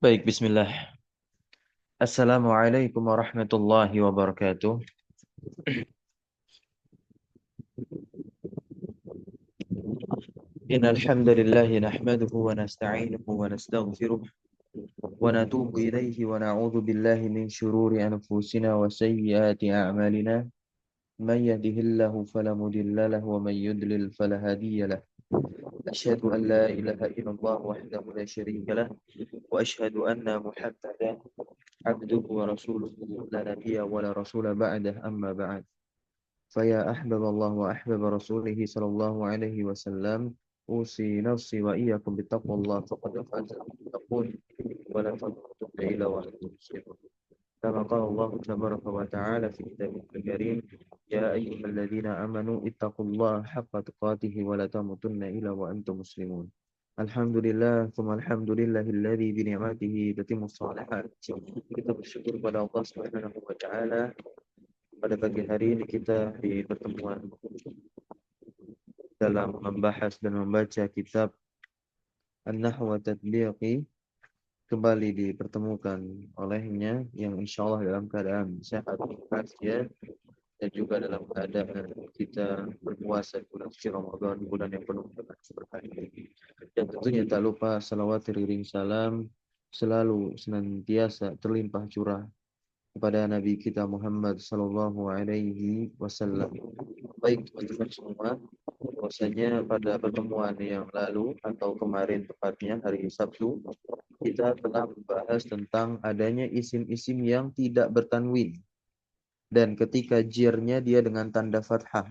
Baik, bismillah. Assalamualaikum warahmatullahi wabarakatuh. Innal hamdalillah nahmaduhu wa nasta'inuhu wa nastaghfiruh wa natubu ilayhi wa na'udzu billahi min shururi anfusina wa sayyiati a'malina. Man yahdihillahu fala mudilla lahu wa man yudlil fala hadiya lahu. Asyhadu an la ilaha illallah wahdahu la syarika lah wa asyhadu anna Muhammadan abduhu wa rasuluhu la nabiyya wa la rasula ba'dah amma ba'd. فيا أحباب الله وأحباب رسوله صلى الله عليه وسلم أوصي نفسي وإياكم بتقوى الله فقد فاز المتقون ولا تموتن إلا وأنتم مسلمون كما قال الله تبارك وتعالى في كتابه الكريم يا أيها الذين آمنوا اتقوا الله حق تقاته ولا تموتن إلا وأنتم مسلمون الحمد لله ثم الحمد لله الذي بنعمته تتم الصالحات. Kita bersyukur kepada Allah Subhanahu wa taala pada pagi hari ini kita di pertemuan dalam membahas dan membaca kitab An-Nahwu wa Tatbiqi kembali dipertemukan olehnya yang insya Allah dalam keadaan sehat walafiat dan juga dalam keadaan kita berpuasa di bulan suci Ramadan, bulan yang penuh dengan keberkahan ini. Dan tentunya tak lupa salawat iring salam selalu senantiasa terlimpah curah kepada Nabi kita Muhammad sallallahu alaihi wasallam. Baik teman-teman semua, bahwasanya pada pertemuan yang lalu atau kemarin tepatnya hari Sabtu, kita telah membahas tentang adanya isim-isim yang tidak bertanwin dan ketika jirnya dia dengan tanda fathah.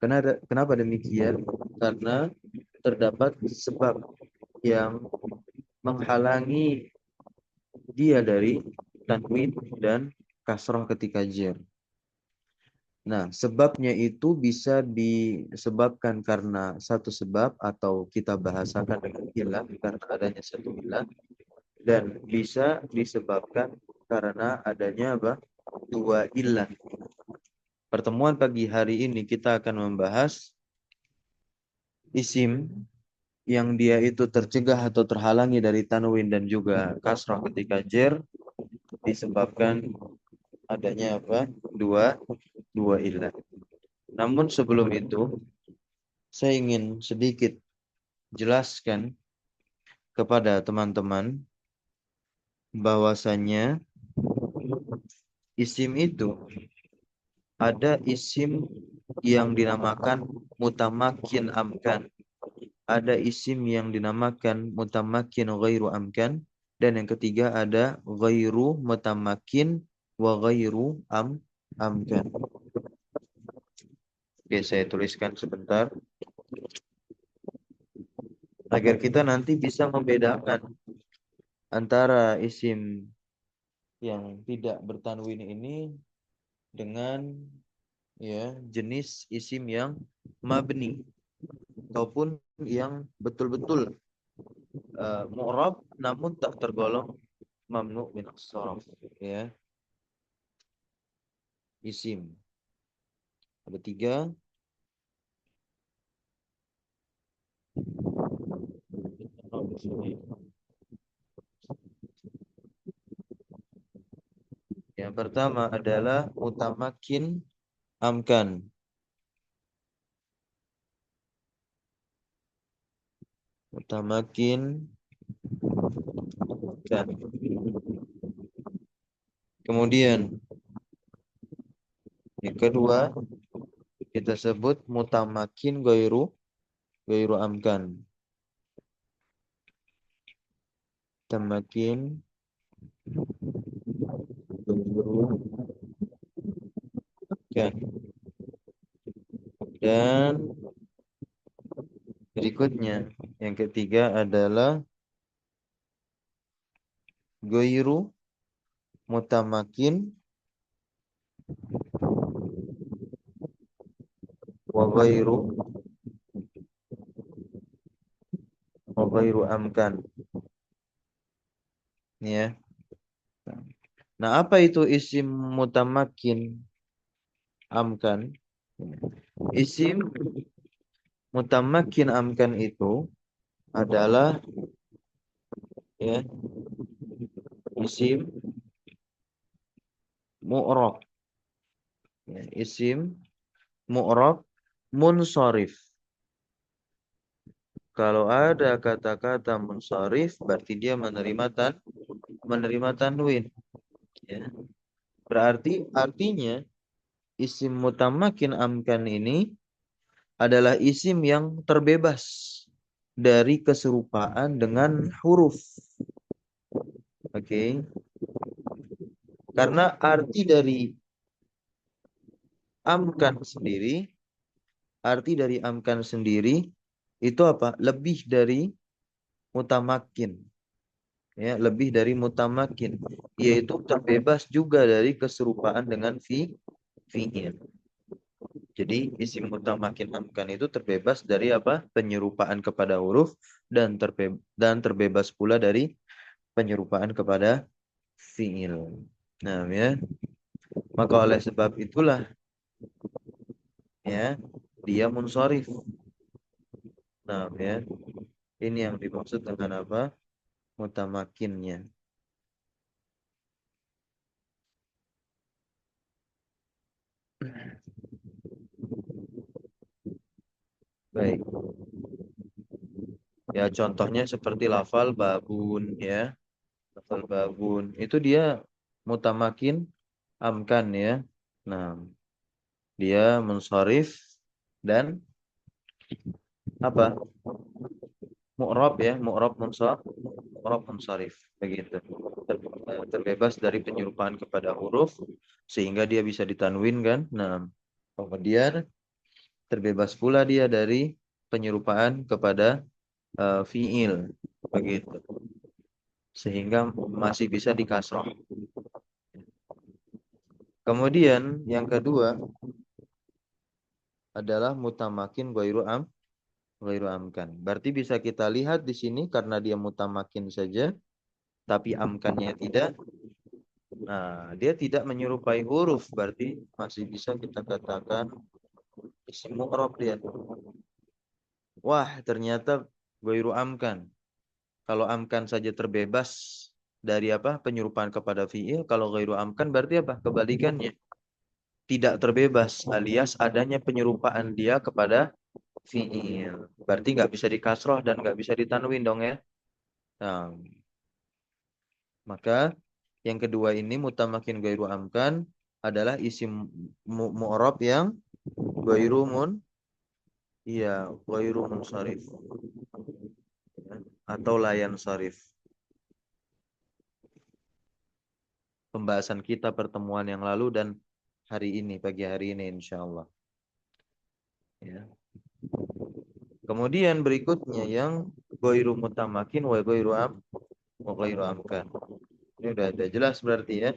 Kenapa demikian? Karena terdapat sebab yang menghalangi dia dari tanwin dan kasrah ketika jir. Nah, sebabnya itu bisa disebabkan karena satu sebab atau kita bahasakan dengan ilah karena adanya satu ilah, dan bisa disebabkan karena adanya apa? Dua ilah. Pertemuan pagi hari ini kita akan membahas isim yang dia itu tercegah atau terhalangi dari tanwin dan juga kasrah ketika jer disebabkan adanya apa? Dua ilah. Namun sebelum itu saya ingin sedikit jelaskan kepada teman-teman bahwasanya isim itu ada isim yang dinamakan mutamakin amkan, ada isim yang dinamakan mutamakin ghairu amkan, dan yang ketiga ada ghairu mutamakin wa ghairu amkan. Oke, saya tuliskan sebentar agar kita nanti bisa membedakan antara isim yang tidak bertanwin ini dengan ya jenis isim yang mabni ataupun yang betul-betul mu'rab namun tak tergolong mamnu min as-sarf, ya. Isim ada tiga. Yang pertama adalah mutamakin amkan. Mutamakin amkan. Kemudian yang kedua kita sebut mutamakin ghairu amkan. Mutamakin ghairu amkan. Dan berikutnya yang ketiga adalah ghairu mutamakin wa ghairu amkan. Ini ya. Nah, apa itu isim mutamakin amkan? Isim mutamakin amkan itu adalah ya isim mu'rab. Ya, isim mu'rab munsharif. Kalau ada kata-kata munsharif berarti dia menerima tanwin, ya. Berarti artinya isim mutamakin amkan ini adalah isim yang terbebas dari keserupaan dengan huruf. Oke. Karena sendiri, arti dari amkan sendiri itu apa? Lebih dari mutamakin, ya, lebih dari mutamakin, yaitu terbebas juga dari keserupaan dengan fi'il. Jadi isim mutamakin amkan itu terbebas dari apa? Penyerupaan kepada huruf dan terbebas pula dari penyerupaan kepada fi'il. Nah, ya. Maka oleh sebab itulah, ya, dia munsharif. Nah, ya. Ini yang dimaksud dengan apa? Mutamakinnya. Baik. Ya, contohnya seperti lafal babun, ya. Lafal babun itu dia mutamakin amkan, ya. Nah, dia munsharif dan apa? Mu'rab, ya, mu'rab munsharif begitu. Terbebas dari penyerupaan kepada huruf sehingga dia bisa ditanwin, kan. Nah, kemudian terbebas pula dia dari penyerupaan kepada fiil begitu. Sehingga masih bisa dikasroh. Kemudian yang kedua adalah mutamakin ghairu amkan. Berarti bisa kita lihat di sini karena dia mutamakin saja tapi amkannya tidak. Nah, dia tidak menyerupai huruf, berarti masih bisa kita katakan isim mu'rab dia. Wah, ternyata ghairu amkan. Kalau amkan saja terbebas dari apa? Penyerupaan kepada fi'il. Kalau ghairu amkan berarti apa? Kebalikannya. Tidak terbebas alias adanya penyerupaan dia kepada fi'il. Berarti nggak bisa dikasroh dan nggak bisa ditanwin dong, ya. Nah, maka yang kedua ini mutamakin ghairu amkan adalah isim mu'rab yang ghairu iya, ghairu munsharif, ya, atau layan sarif. Pembahasan kita pertemuan yang lalu dan pagi hari ini insyaallah. Ya. Kemudian berikutnya yang ghairu mutamakin wa ghairu amkan. Ini udah jelas berarti, ya.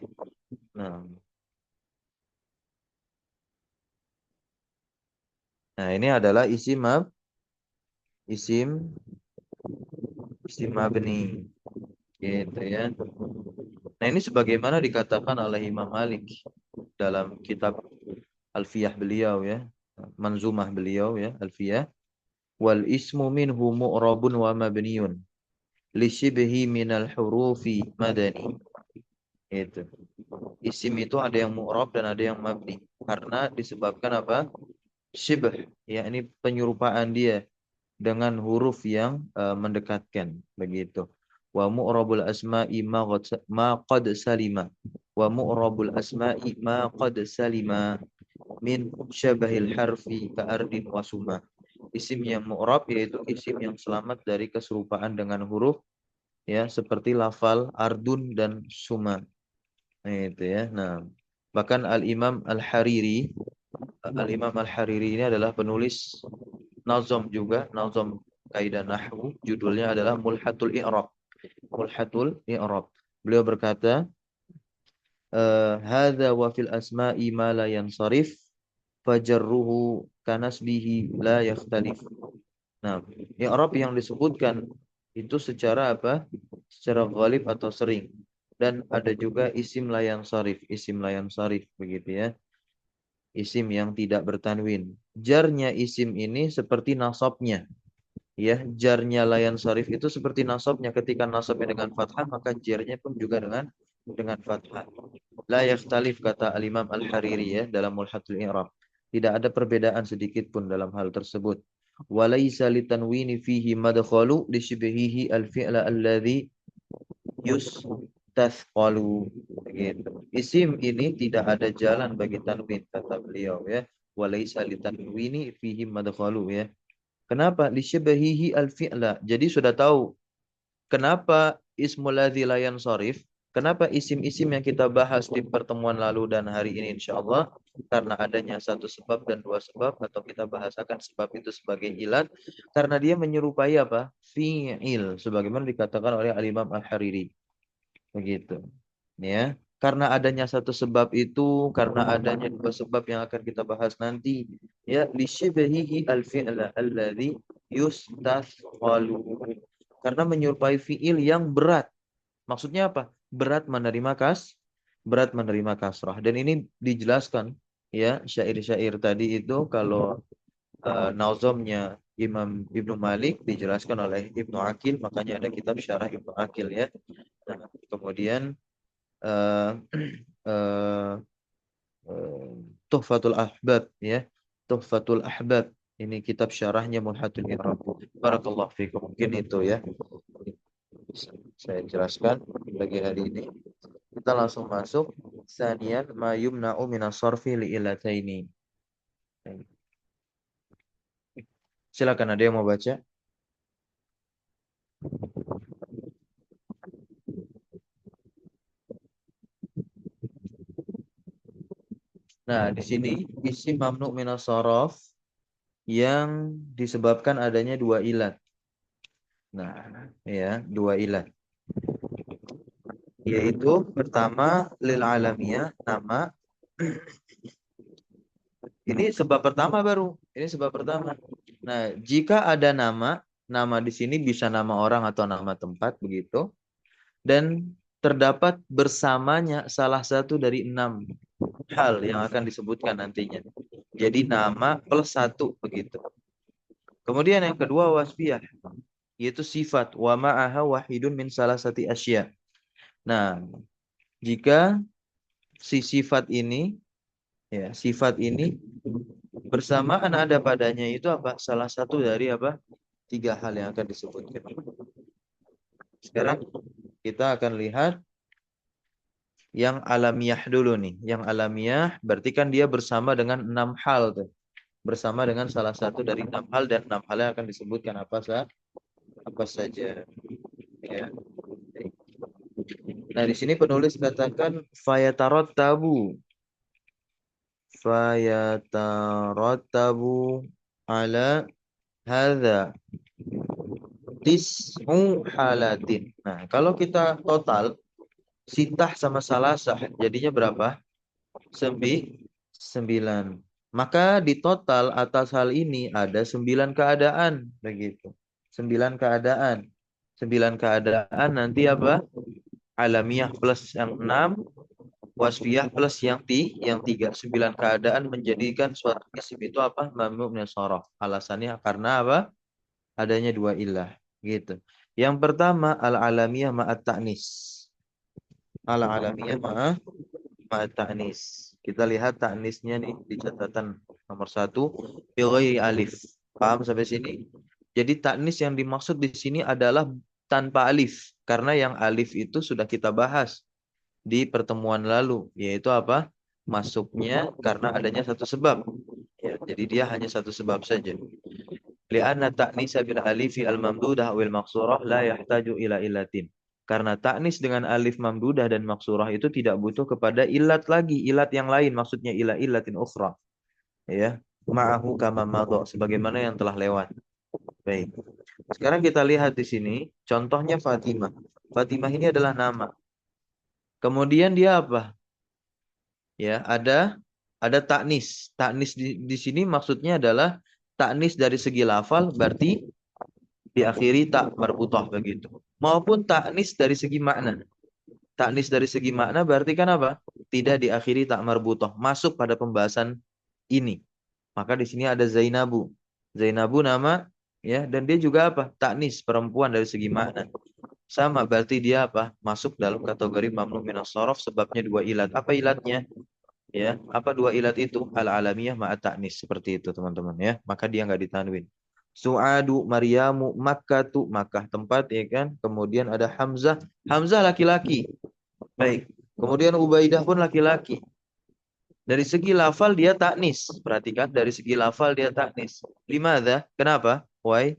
Nah, ini adalah isim isim mabni, gitu, ya. Nah, ini sebagaimana dikatakan oleh Imam Malik dalam kitab Alfiyah beliau, ya. Manzumah beliau, ya, Alfiyah. Wal ismu minhu mu'rabun wa mabniyun li shibhi minal hurufi madani. Itu. Isim itu ada yang mu'rab dan ada yang mabni. Karena disebabkan apa? Shibh, ya, ini penyerupaan dia dengan huruf yang mendekatkan, begitu. Wa mu'rabul asma'i ma qad salima. Wa mu'rabul asma'i ma qad salima min syabahil harfi ka'ardin wa suma. Isim yang mu'rab yaitu isim yang selamat dari keserupaan dengan huruf, ya, seperti lafal ardun dan suma. Nah, itu, ya. Nah, bahkan Al-Imam Al-Hariri ini adalah penulis nazam juga, nazam kaidah nahwu, judulnya adalah Mulhatul I'rab. Mulhatul I'rab. Beliau berkata, hadza wa fil asma'i ma la yansarif fajarruhu kanasbihi la yakhtalif. Nah, i'rab yang disebutkan itu secara apa? Secara ghalib atau sering. Dan ada juga isim layan sarif, begitu, ya. Isim yang tidak bertanwin. Jarnya isim ini seperti nasabnya. Ya, jarnya layan sarif itu seperti nasabnya. Ketika nasabnya dengan fathah, maka jarnya pun juga dengan fathah. La yakhtalif kata Al-Imam Al-Hariri ya dalam Mulhatul I'rab. Tidak ada perbedaan sedikit pun dalam hal tersebut. Walaysa litanwini fihi madkhalu li shibhihi al-fi'la alladhi yustathqalu. Begitu. Isim ini tidak ada jalan bagi tanwin kata beliau ya. Walaysa litanwini fihi madkhalu ya. Kenapa? Li shibhihi al-fi'la. Jadi sudah tahu kenapa ismul ladzi la yansharif? Kenapa isim-isim yang kita bahas di pertemuan lalu dan hari ini insya Allah karena adanya satu sebab dan dua sebab atau kita bahasakan sebab itu sebagai ilat karena dia menyerupai apa? Fi'il sebagaimana dikatakan oleh Al-Imam Al-Hariri. Begitu. Ya. Karena adanya satu sebab itu, karena adanya dua sebab yang akan kita bahas nanti, ya li syibhihi al-fi'la alladhi yustathqalu. Karena menyerupai fiil yang berat. Maksudnya apa? Berat menerima berat menerima kasrah. Dan ini dijelaskan ya syair-syair tadi itu kalau nazamnya Imam Ibnu Malik dijelaskan oleh Ibnu Aqil, makanya ada kitab Syarah Ibnu Aqil ya. Nah, kemudian eh, eh, eh, Tuhfatul Ahbab ya. Tuhfatul Ahbab. Ini kitab syarahnya Mulhatul I'rab. Barakallahu fikum. Mungkin itu ya. Bisa saya jelaskan bagi hari ini. Kita langsung masuk sanian ma yumna'u minas sarfi li illataini. Silakan ada yang mau baca? Nah, di sini isim mamnu minas saraf yang disebabkan adanya dua ilat. Nah, ya, dua ilat. Yaitu pertama lil alamiyah nama. Ini sebab pertama baru. Ini sebab pertama. Nah, jika ada nama, nama di sini bisa nama orang atau nama tempat begitu. Dan terdapat bersamanya salah satu dari 6 hal yang akan disebutkan nantinya. Jadi nama plus satu begitu. Kemudian yang kedua wasfiyah, yaitu sifat wa ma'aha wahidun min salah sati asya. Nah, jika si sifat ini ya, sifat ini bersamaan ada padanya itu apa? Salah satu dari apa? 3 hal yang akan disebutkan. Sekarang kita akan lihat yang alamiah dulu nih. Yang alamiah berarti kan dia bersama dengan 6 hal tuh. Bersama dengan salah satu dari 6 hal dan 6 hal yang akan disebutkan apa saja. Ya. Nah, di sini penulis katakan fayatarattabu ala hadza tis'u halatin. Nah, kalau kita total sitah sama salasah jadinya berapa? 9. Maka di total atas hal ini ada 9 keadaan begitu. 9 keadaan. 9 keadaan nanti apa? Alamiah plus yang 6, wasfiyah plus yang 3. 9 keadaan menjadikan suatu isim itu apa? Mamnu min sharaf. Alasannya karena apa? Adanya dua ilah gitu. Yang pertama al-alamiyah ma'at ta'nis. Al-alamiyah ma'at ta'nis. Kita lihat ta'nisnya nih di catatan nomor 1 bi ghairi alif. Paham sampai sini? Jadi ta'nis yang dimaksud di sini adalah tanpa alif karena yang alif itu sudah kita bahas di pertemuan lalu yaitu apa? Masuknya karena adanya satu sebab. Ya, jadi dia hanya satu sebab saja. Li'anna ta'nisa bil alifi al-mamdudah wal maqsurah la yahtaju ila illatin. Karena ta'nis dengan alif mamdudah dan maksurah itu tidak butuh kepada ilat lagi, ilat yang lain, maksudnya ila illatin ukhra. Ya, ma'ahu kama madha, sebagaimana yang telah lewat. Baik. Sekarang kita lihat di sini, contohnya Fatimah. Fatimah ini adalah nama. Kemudian dia apa? Ya, ada taknis. Taknis di sini maksudnya adalah taknis dari segi lafal berarti diakhiri tak marbutah begitu. Maupun taknis dari segi makna. Taknis dari segi makna berarti kan apa? Tidak diakhiri tak marbutah. Masuk pada pembahasan ini. Maka di sini ada Zainabu. Zainabu nama ya, dan dia juga apa? Taknis, perempuan dari segi makna. Sama berarti dia apa? Masuk dalam kategori mamnu minas shorof sebabnya dua ilat. Apa ilatnya? Ya, apa dua ilat itu? Al-alamiyah ma'at ta'nis seperti itu teman-teman ya. Maka dia nggak ditanwin. Su'adu, Maryamu, Makkatu, Makkah tempat ya kan. Kemudian ada Hamzah, Hamzah laki-laki. Baik. Kemudian Ubaidah pun laki-laki. Dari segi lafal dia taknis. Perhatikan dari segi lafal dia taknis. Limadha? Kenapa? Why?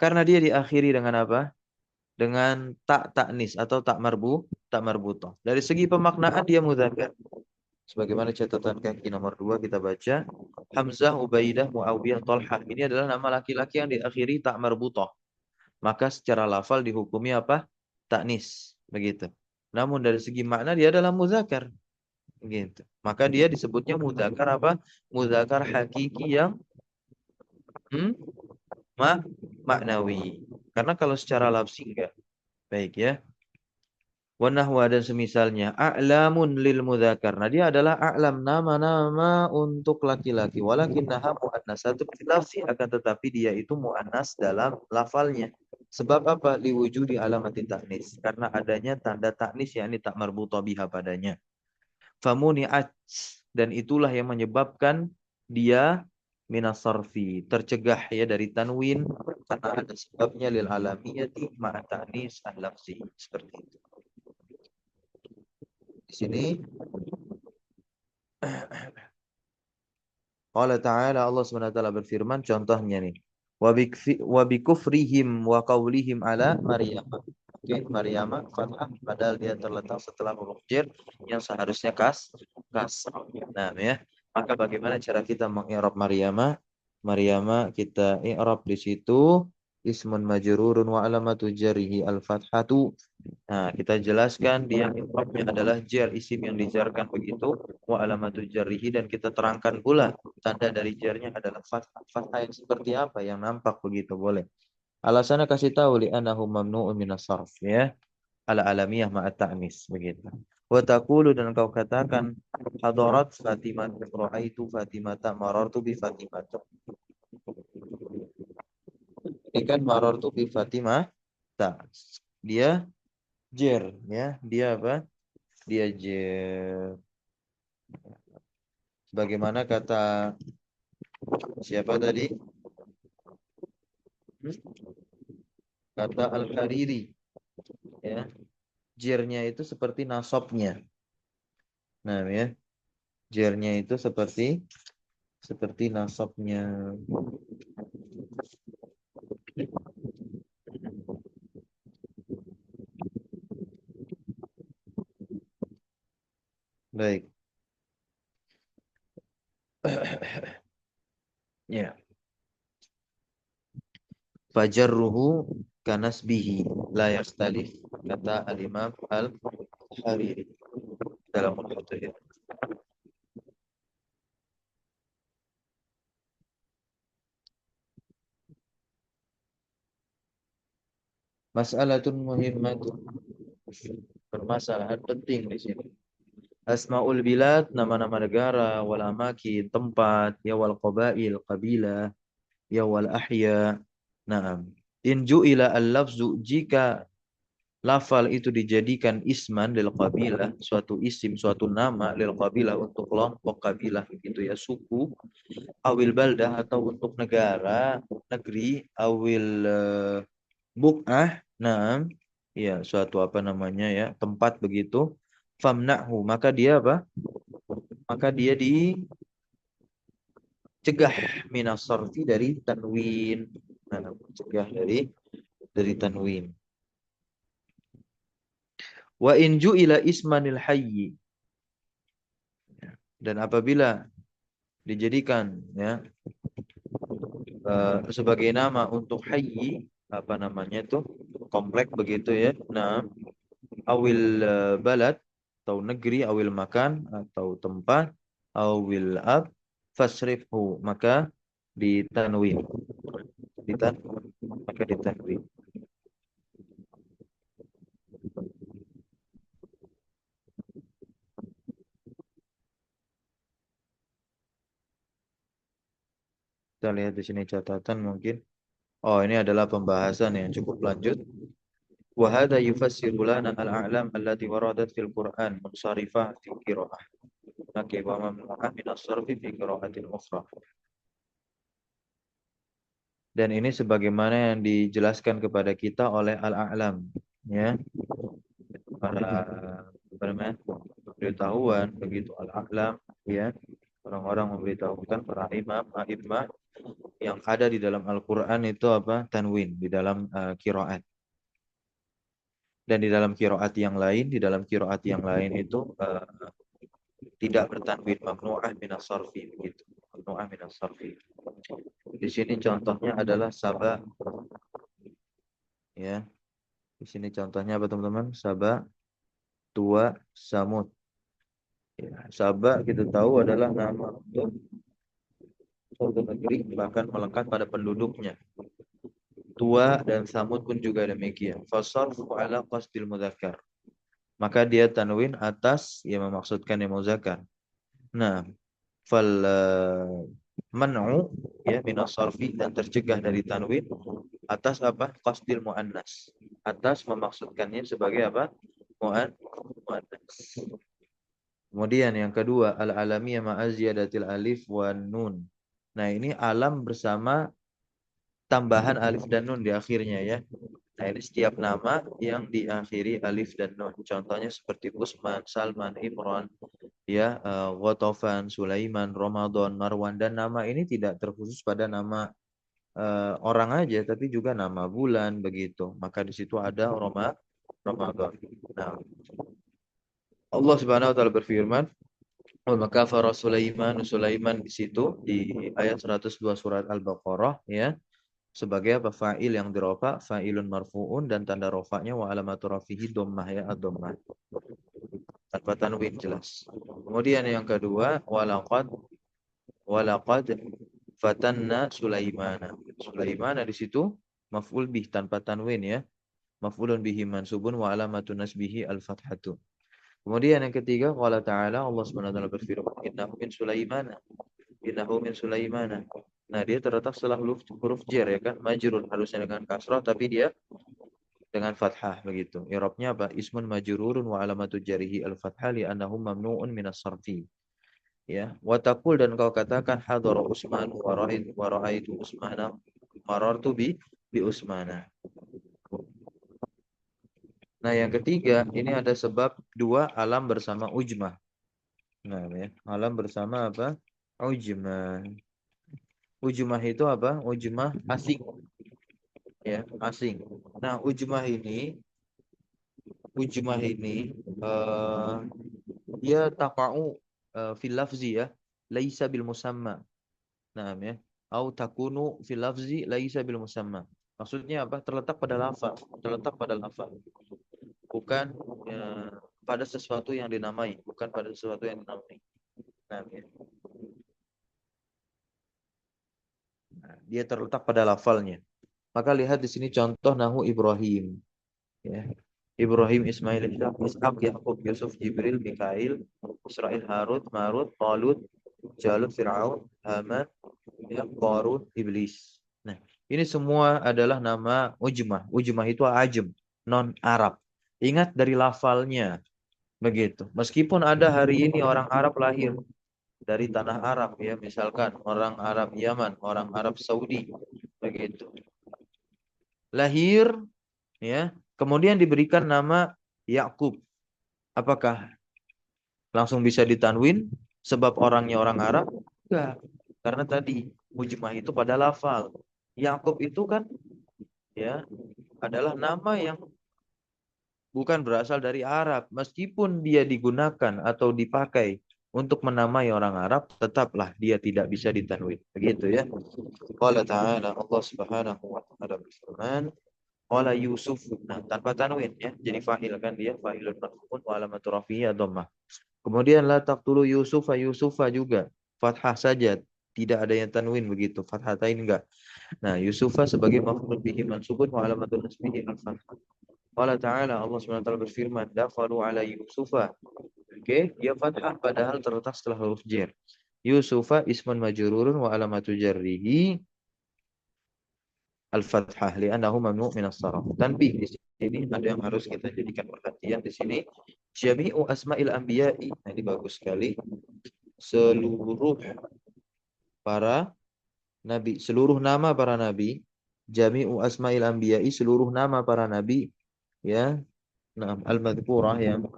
Karena dia diakhiri dengan apa? Dengan tak taknis atau tak marbutoh. Dari segi pemaknaan dia mudzakkar. Sebagaimana catatan kaki nomor 2 kita baca Hamzah, Ubaidah, Muawiyah, Tolhah. Ini adalah nama laki-laki yang diakhiri tak marbutoh. Maka secara lafal dihukumi apa? Taknis. Begitu. Namun dari segi makna dia adalah mudzakkar. Gitu. Maka dia disebutnya mudzakkar apa? Mudzakkar hakiki yang hmm, maknawi. Karena kalau secara lafzi enggak. Baik ya. Wa nahwa dan semisalnya a'lamun lil mudzakkar. Nah, dia adalah a'lam nama-nama untuk laki-laki. Walakinnaha muannasatun fil lafzi, akan tetapi dia itu muannas dalam lafalnya. Sebab apa? Liwujudi alamati taknis. Karena adanya tanda taknis yakni tak marbutha biha padanya. Famuni'at, dan itulah yang menyebabkan dia minas sarfi, tercegah ya dari tanwin karena ada sebabnya lil alamiyati ma'a ta'nis al-lafzi. Seperti itu. Di sini Allah Ta'ala, Allah SWT berfirman, contohnya nih. Wa bikufrihim wa qawlihim ala Maryam. Oke, Maryam fathah padahal dia terletak setelah huruf jar yang seharusnya kas. Nah, ya. Maka bagaimana cara kita mengi'rab Maryam? Maryam kita i'rab di situ ismun majrurun wa alamatu jarihi al-fathatu. Nah, kita jelaskan dia i'rabnya adalah jar, isim yang dijarkan begitu, wa alamatu jarrihi, dan kita terangkan pula tanda dari jarnya adalah fathah. Fathah yang seperti apa? Yang nampak begitu, boleh. Alasannya kasih tahu li'annahu mamnu'un minas sarf ya. Ala alamiyah ma'at ta'nis begitu. Wa taqulu, dan kau katakan hadarat Fatimah, ra'aitu Fatimah, marartu bi Fatimah. Ini kan marartu bi Fatimah. Tak. Dia jer ya. Dia apa? Dia jer. Bagaimana kata siapa tadi? Kata Al-Hariri ya. Jernya itu seperti nasobnya. Nah ya. Jernya itu seperti nasobnya. Baik. Ya. Fajarruhu kanasbihi la yakhtalif, kata al-Imam Al-Hariri dalam al-Fatihah. Mas'alatun muhimmatun, permasalahan penting di sini. Asmaul bilad, nama-nama negara, wal amakin, tempat, ya wal qabail, kabilah, ya wal ahya. Naam. In ju'ila al-lafzu, jika lafal itu dijadikan isman lil qabilah, suatu isim, suatu nama lil qabilah untuk kelompok kabilah gitu ya, suku, awil baldah atau untuk negara, negeri, awil buk'ah, naam, ya suatu apa namanya ya, tempat begitu. Famna'hu, maka dia apa? Maka dia dicegah minas sarfi, dari tanwin. Nah, cegah dari tanwin. Wa in ju'ila ismanil hayyi, dan apabila dijadikan ya sebagai nama untuk hayyi, apa namanya itu, komplek begitu ya. Nah, awil balad, atau negeri, awil makan, atau tempat, awil ab, fasrifhu, maka ditanwin, ditan maka ditanwin. Kita lihat di sini catatan mungkin. Oh, ini adalah pembahasan yang cukup lanjut. Wa hadza yufassiru lana al-a'lam allati waradat fil Qur'an munsharifah fi qira'ah. Oke, wa mamnu'ah min as-sarfi fi qira'atin ukhra. Dan ini sebagaimana yang dijelaskan kepada kita oleh al-a'lam, ya. Para apa namanya? Pemberitahuan begitu al-a'lam, ya. Orang-orang memberitahukan para imam, a'immah yang ada di dalam Al-Qur'an itu apa? Tanwin di dalam qiraat. Dan di dalam qiraat yang lain, itu tidak bertanwin, mamnu'ah minas sarfi begitu. Mamnu'ah minas sarfi. Di sini contohnya adalah Saba, ya. Di sini contohnya apa teman-teman? Saba, Tua, Samud. Ya, Saba kita tahu adalah nama untuk suatu negeri, bahkan melekat pada penduduknya. Tua dan Samud pun juga demikian. Fasarfu ala qasdil mudzakkar. Maka dia tanwin atas yang memaksudkan yang muzakkar. Nah, fal man'u ya minas sarfi, dan tercegah dari tanwin atas apa? Qasdil muannas. Atas memaksudkannya sebagai apa? Muannas. Kemudian yang kedua, al-alamiyah ma'a ziyadatil alif wan nun. Nah, ini alam bersama tambahan alif dan nun di akhirnya, ya. Nah, ini setiap nama yang diakhiri alif dan nun. Contohnya seperti Usman, Salman, Imran, ya, Ghatafan, Sulaiman, Ramadan, Marwan. Dan nama ini tidak terkhusus pada nama orang aja, tapi juga nama bulan begitu. Maka di situ ada Ramadan. Nah, Allah Subhanahu wa taala berfirman, "Wa makafara Sulaiman." Sulaiman di situ di ayat 102 surat Al-Baqarah, ya. Sebagai apa? Fa'il yang dirofa, fa'ilun marfu'un, dan tanda rofanya wa alamatu rafihi dhammah, ya, ad-dhammah. Tanpa tanwin jelas. Kemudian yang kedua, walaqad fatanna Sulaimana. Sulaimana di situ maf'ul bih tanpa tanwin, ya. Maf'ulun bihi mansubun wa alamatu nasbihi al-fathatu. Kemudian yang ketiga, qala ta'ala, Allah Subhanahu wa taala berfirman, innahu min Sulaimana. Innahu min Sulaimana. Nah, dia terletak setelah huruf jar, ya kan? Majrur harusnya dengan kasrah, tapi dia dengan fathah begitu. I'rabnya apa? Ismun majrurun wa alamatu jarihi al-fathah li'annahu mamnu'un minas sarfi. Ya, wa taqul, dan kau katakan hadara Usman wa ra'aitu Usmana marartu bi Usmana. Nah, yang ketiga, ini ada sebab dua alam bersama ujmah. Nah, ya, alam bersama apa? Ujmah. Ujmah itu apa? Ujmah asing. Ya, asing. Nah, ujmah ini dia taqa'u fil lafzi, ya, laisa bil musamma. Nah, ya. Au takunu fil lafzi laisa bil musamma. Maksudnya apa? Terletak pada lafaz, bukan pada sesuatu yang dinamai, bukan pada sesuatu yang dinamai. Nah, ya. Nah, dia terletak pada lafalnya. Maka lihat di sini contoh nahu Ibrahim, ya. Ibrahim, Ismail, Ishaq, Yaqub, Yusuf, Jibril, Mikail, Israel, Harut, Marut, Talut, Jalut, Fir'aun, Haman, ya, Qarun, Iblis. Nah, ini semua adalah nama ujmah. Ujmah itu ajam, non Arab. Ingat dari lafalnya, begitu. Meskipun ada hari ini orang Arab lahir dari tanah Arab, ya, misalkan orang Arab Yaman, orang Arab Saudi, begitu. Lahir, ya, kemudian diberikan nama Yakub. Apakah langsung bisa ditanwin sebab orangnya orang Arab? Enggak. Karena tadi mujmah itu pada lafal. Yakub itu kan, ya, adalah nama yang bukan berasal dari Arab. Meskipun dia digunakan atau dipakai untuk menamai orang Arab, tetaplah dia tidak bisa ditanwin. Begitu, ya. Qala ta'ala, Allah Subhanahu wa taala berfirman, qala Yusuf. Nah, tanpa tanwin, ya. Jadi fa'il kan dia, fa'ilun marfu'un wa alamatu rafihi dhammah. Kemudian la taqtulu Yusufa juga fathah saja, tidak ada yang tanwin begitu, fathatain enggak. Nah, Yusufa sebagai maf'ul bihi mansubun wa alamatu nasbihi al-fathah. Qala ta'ala, Allah SWT berfirman, dakhalu ala Yusufa. Oke, dia fathah padahal terletak setelah huruf jar. Yusufa ismun majrurun wa alamatu jarrihi al-fathah li'annahu mamnu' min as-sarf. Tanbih di sini ada yang harus kita jadikan perhatian di sini. Jami'u asma'il anbiya'i. Nah, ini bagus sekali. Seluruh para nabi, seluruh nama para nabi, jami'u asma'il anbiya'i, seluruh nama para nabi, ya. Nah, al-madhkurah yang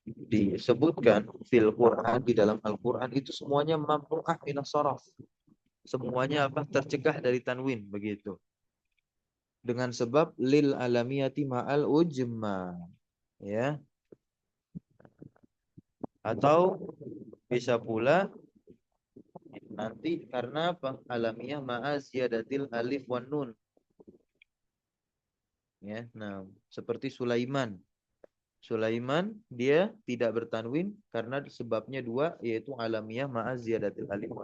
disebutkan fil Quran, di dalam Al-Quran itu semuanya mamnu'ah minas saraf. Semuanya apa? Tercegah dari tanwin, begitu. Dengan sebab lil alamiyati ma'al ujma, ya. Atau bisa pula nanti karena apa? Alamiah ma'a ziyadatil alif wan nun. Ya, nah, seperti Sulaiman. Sulaiman dia tidak bertanwin karena sebabnya dua, yaitu alamiah ma'a ziyadatil alif.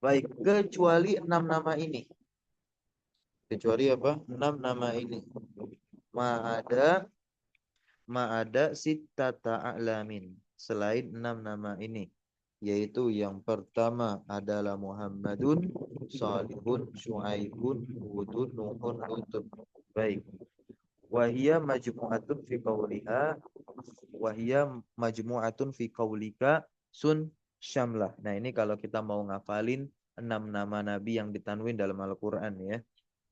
Baik, kecuali 6 nama ini. Kecuali apa? 6 nama ini. Ma'ada sittata a'lamin. Selain 6 nama ini. Yaitu yang pertama adalah Muhammadun, Salihun, Syuaibun, Hudun, Nuhun, Lutun. Baik. Wahia majmu'atun fi qawliha. Wahia majmu'atun fi qawlika sun syamlah. Nah, ini kalau kita mau ngafalin 6 nama nabi yang ditanwin dalam Al-Quran, ya.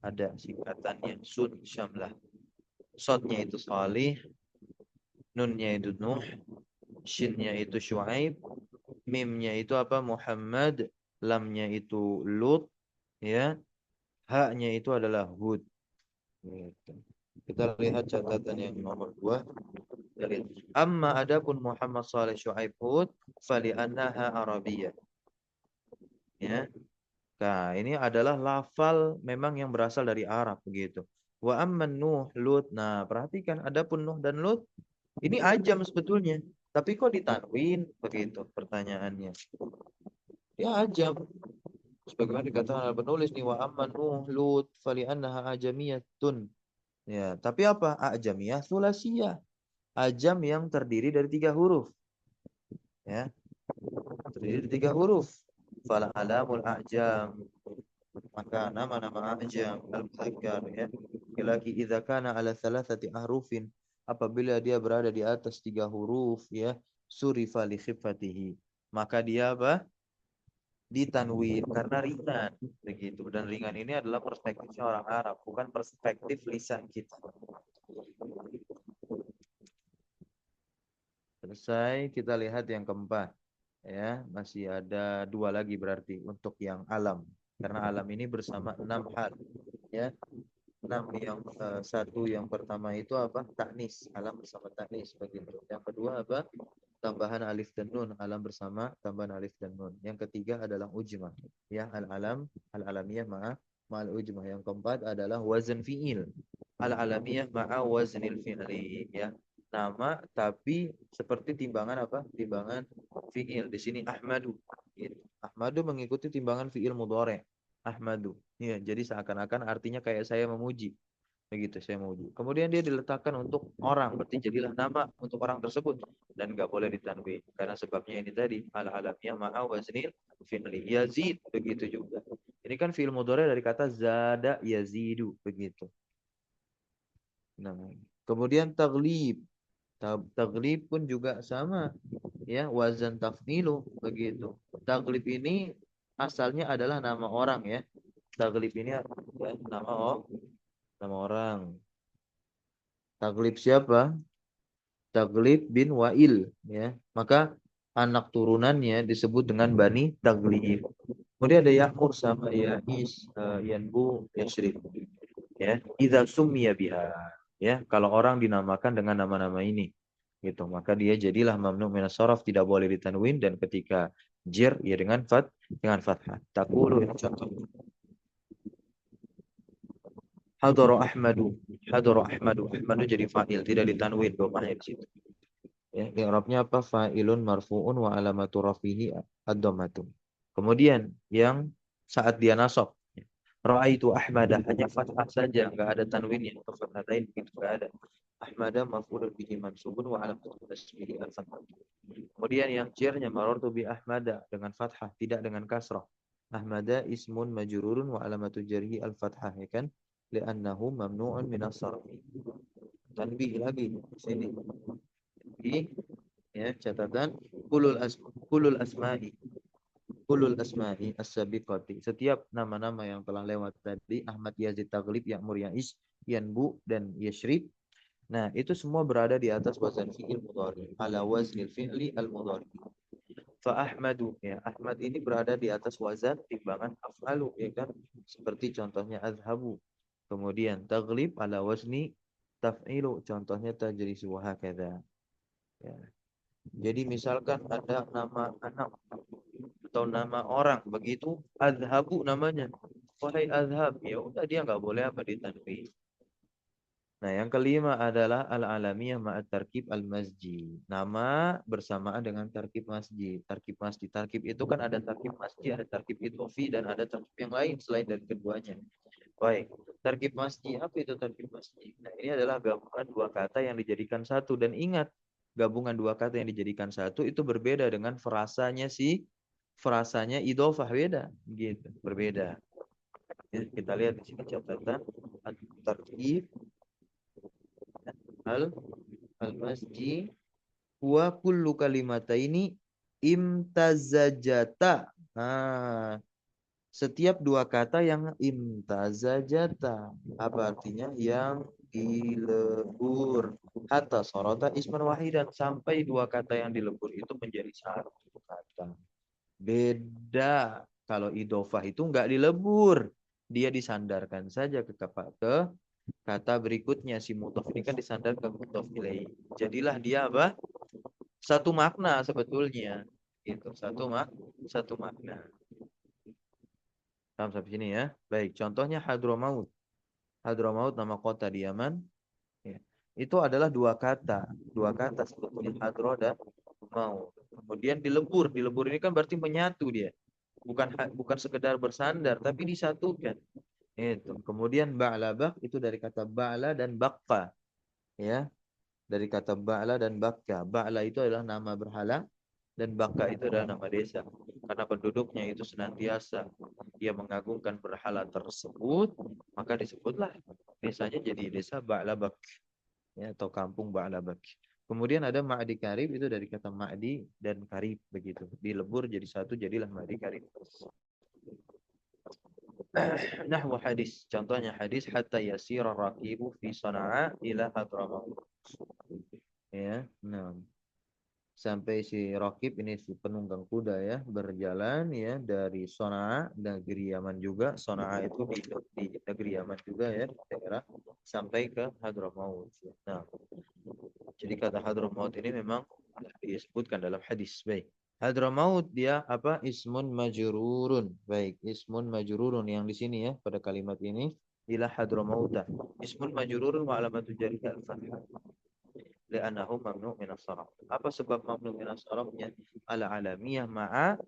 Ada singkatannya sun syamlah. Sodnya itu Salih, nunnya itu Nuh, shinnya itu Syuaib, mimnya itu apa? Muhammad, lamnya itu Lut, ya. Haknya itu adalah Hud. Gitu. Kita lihat catatan yang nomor 2. Amma adapun Muhammad Saleh Syuaib Hud fali annaha Arabiyah. Ya. Nah, ini adalah lafal memang yang berasal dari Arab, begitu. Wa amman Nuh Lut. Nah, perhatikan adapun Nuh dan Lut ini ajam sebetulnya. Tapi kok ditanwin, begitu pertanyaannya. Ya ajam. Sebagaimana dikatakan oleh penulis nih, wa amman Nuh Lut fali annaha ajamiyatun. Ya, tapi apa? Ajamiyah sulasiyah. Ajam yang terdiri dari 3 huruf. Ya, terdiri dari 3 huruf. Fala alamul ajam. Maka nama-nama ajam al-muzakkar, ya. Lagi idza kana ala thalathati ahrufin, apabila dia berada di atas 3 huruf, ya, surifa li khifatihi. Maka dia apa? Ditanwin karena ringan, begitu. Dan ringan ini adalah perspektifnya orang Arab, bukan perspektif lisan kita. Selesai, kita lihat yang keempat. Ya, masih ada 2 lagi berarti untuk yang alam. Karena alam ini bersama 6 hal. Ya, 6 yang satu yang pertama itu apa? Taknis, alam bersama taknis, begitu. Yang kedua apa? Tambahan alif dan nun, alam bersama tambahan alif dan nun. Yang ketiga adalah ujma. Ya, al-alam, al-alamiyah ma'al ujma. Yang keempat adalah wazn fi'il. Al-alamiyah ma'a waznil fi'li, ya. Nama tapi seperti timbangan apa? Timbangan fi'il. Di sini Ahmadu. Gitu. Ahmadu mengikuti timbangan fi'il mudhari'. Ahmadu. Ya, jadi seakan-akan artinya kayak saya memuji. Begitu, saya memuji. Kemudian dia diletakkan untuk orang, berarti jadilah nama untuk orang tersebut dan nggak boleh ditanwin karena sebabnya ini tadi al-alamiyah ma'a waznil fi'li. Yazid begitu juga. Ini kan fi'il mudhari' dari kata zada yazidu, begitu. Nah, kemudian taglib. Taglib pun juga sama, ya, wazan tafnilu, begitu. Taglib ini asalnya adalah nama orang, ya. Taglib ini ya, nama orang. Taglib siapa? Taglib bin Wa'il, ya. Maka anak turunannya disebut dengan Bani Taglib. Kemudian ada Ya'mur sama Ya'is, Yanbu, Yasrib. Ya, idza summiya biha. Ya, kalau orang dinamakan dengan nama-nama ini, gitu, maka dia jadilah mamnu minas sharaf, tidak boleh ditanwin, dan ketika jer ya dengan fathah. Taqulu, ini contoh. Hadara Ahmadu. Hadara Ahmadu. Ahmadu jadi fa'il, tidak ditanwin domahnya di situ. Ya, i'rabnya apa? Fa'ilun marfu'un wa alamatu rafihi ad-dhammatu. Kemudian yang saat dia nasab, Ra'aitu Ahmada, hanya fathah saja, enggak ada tanwinnya, atau fathatain begitu, enggak ada. Ahmada maf'ulun bihi mansubun wa alamatu nasbihi al-fathah. Kemudian yang jernya marartu bi Ahmada dengan fathah, tidak dengan kasrah. Ahmada ismun majrurun wa alamatu jarhi al-fathah, ya kan? Li'annahu mamnu'un minas sarfi. Tanbih lagi sini. Di ya catatan kulul asma'i as-sabiqati. Setiap nama-nama yang telah lewat tadi, Ahmad, Yazid, Taghlib, Ya'mur, Ya'is, Yanbu dan Yashrib. Nah, itu semua berada di atas wazan fi'il mudhari, ala waznil fi'li al-mudhari. Fa Ahmadu, ya, Ahmad ini berada di atas wazan timbangan af'alu, ya kan? Seperti contohnya azhabu. Kemudian taghlib ala wazni taf'ilu, contohnya tajrisu wa hakadha. Ya. Jadi misalkan ada nama anak atau nama orang, begitu azhabu namanya. Wahai azhab, ya udah dia nggak boleh apa ditanbih. Nah, yang kelima adalah al-alamiyah ma'at tarkib al-masjid. Nama bersamaan dengan tarkib masjid. Tarkib masjid. Tarkib itu kan ada tarkib masjid, ada tarkib idhofi, dan ada tarkib yang lain selain dari keduanya. Baik, tarkib masjid. Apa itu tarkib masjid? Nah, ini adalah gabungan dua kata yang dijadikan satu. Dan ingat, gabungan dua kata yang dijadikan satu itu berbeda dengan frasanya idhofah, beda. Gitu, berbeda. Kita lihat di sini catatan tarkib al-masjid wa kullu kalimataini imtazajata. Nah, setiap dua kata yang imtazajata, apa artinya? Yang dilebur. Hatta sorota isman wahidan, sampai dua kata yang dilebur itu menjadi satu kata. Beda kalau idofah itu nggak dilebur, dia disandarkan saja ke kata berikutnya. Si mudhof ini kan disandar ke mudhof ilaih. Jadilah dia apa? Satu makna sebetulnya. Itu satu makna. Paham sampai sini ya? Baik, contohnya Hadramaut. Hadramaut nama kota di Yaman. Ya. Itu adalah dua kata. Dua kata sebetulnya, Hadro dan Maut. Kemudian dilebur. Dilebur ini kan berarti menyatu dia. Bukan sekedar bersandar, tapi disatukan. Itu. Kemudian Ba'labak itu dari kata Ba'la dan Bakka. Ya, dari kata Ba'la dan Bakka. Ba'la itu adalah nama berhala, dan Bakka itu adalah nama desa. Karena penduduknya itu senantiasa dia mengagungkan berhala tersebut, maka disebutlah desanya jadi desa Ba'labak, ya, atau kampung Ba'labak. Kemudian ada Ma'di Karib, itu dari kata Ma'di dan Karib, begitu. Dilebur jadi satu, jadilah Ma'di Karib. Nahwu hadis. Contohnya hadis hatta yasira raqibu fi Sana'a ila Hadramaut. Ya, nah. Sampai si Rakib ini, si penunggang kuda ya, berjalan ya dari Sana'a, negeri Yaman juga. Sana'a itu di negeri Yaman juga ya, daerah, sampai ke Hadramaut. Nah, jadi kata Hadramaut ini memang disebutkan dalam hadis. Baik. Hadramaut dia apa? Ismun majrurun. Baik, ismun majrurun yang di sini ya, pada kalimat ini ila Hadramauta. Ismun majrurun wa alamatu jarhi al-fathah. Li'annahu mamnu' minas sarf. Apa sebab mamnu' minas sarfnya? Al-alamiyah ma'a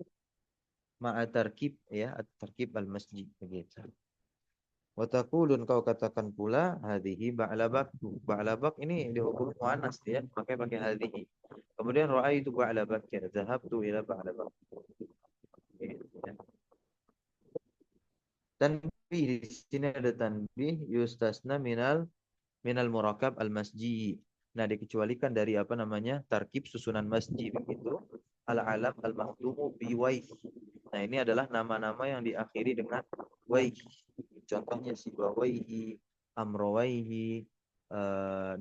tarkib ya, at-tarkib al-masjid, begitu. Wa taqulun, kau katakan pula hadhihi ba'labak. Ba'labak ini dihukum muannas ya, pakai hadhihi. Kemudian ra'aitu ba'labak, ya, zahabtu ila ba'labak. Ya. Tanbih, di sini ada tanbih, yustasna minal murakab al-masjid. Nah, dikecualikan dari apa namanya? Tarkib susunan masjid itu. Al-alam al-mahdumu bi waih. Nah, ini adalah nama-nama yang diakhiri dengan waih. Contohnya Sibawaihi, Amrawaihi,